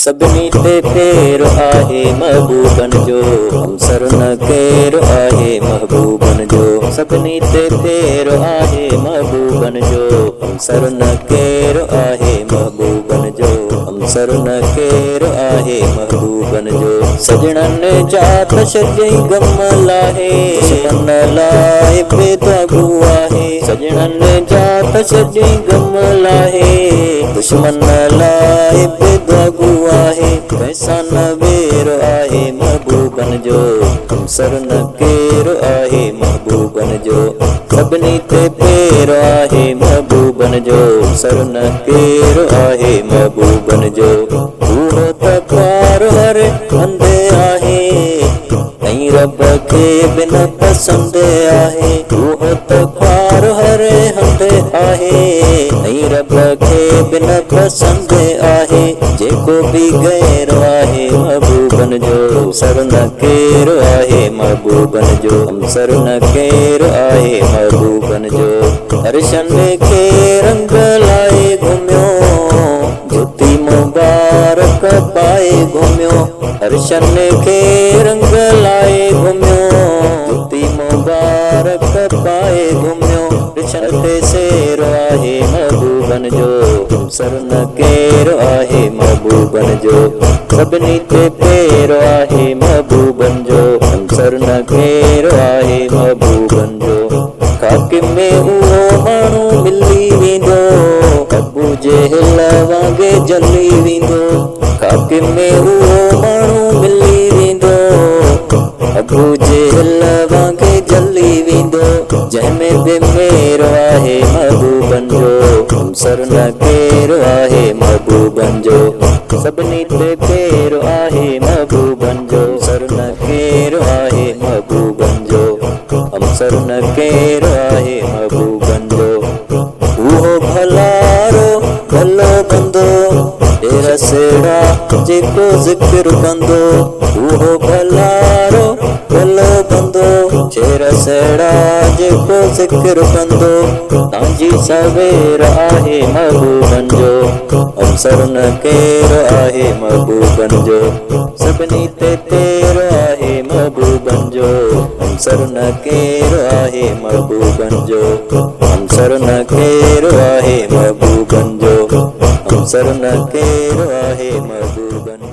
सभिनी ते फेर आहे महबूबन जो, हमसर न केर आहे महबूबन जो। सभिनी ते फेर आहे महबूबन जो, हमसर न केर आहे महबूबन जो। हमसर न केर आहे महबूबन जो। सजणन जा तशजई गम लाहे, दुश्मन लाए बेदागू आहे। सजणन जा तशजई गम लाहे, दुश्मन लाए बेदागू आहे। कैसा नवेर आहे महबूबन जो, हमसर न केर आहे महबूबन जो। सभिनी ते फेर आहे महबूबन जो, हमसर न केर आहे महबूबन जो। उहो त ख्वार हर हंधे आहे, ऐं रब खे बि न पसंद आहे। उहो त ख्वार हर हंधे आहे, ऐं रब खे बि न पसंद आहे। जेको बि गैर आहे महबूबन जो, हमसर न केर आहे महबूबन जो। हमसर न केर आहे महबूबन जो। अर्शन खे रंग लाए घुमियो, जुती मुबारक पाए घुमियो। अर्शन खे रंग लाए घुमियो, जुती मुबारक पाए घुमियो। अर्शन ते शेर आहे महबूबन जो, हमसर न केर आहे महबूबन जो। सभिनी ते फेर आहे महबूबन जो, हमसर न केर आहे महबूबन जो। खाक में उहो माण्हू मिली वेंदो, अबू जहल वांगे जली वेंदो। खाक में उहो माण्हू मिली वेंदो, अबू जहल वांगे जली वेंदो। जंहिंमें बि मेर आहे महबूबन जो, हमसर न केर आहे महबूबन जो। सभिनी ते फेर आहे महबूबन जो, हमसर न केर आहे महबूबन जो। हमसर न केर आहे महबूबन जो। उहो भलारो भलो बंदो, तेरा सेड़ा जेको ज़िक्र कंदो। उहो भलारो भलो बंदो, तेरा सेड़ा जेको ज़िक्र कंदो। तव्हांजी सवेर आहे महबूबन जो, हमसर न केर आहे महबूबन जो। सभिनी ते फेर आहे महबूबन जो, हमसर न केर आहे महबूबन जो। हमसर न केर आहे महबूबन जो, हमसर न केर आहे महबूबन जो।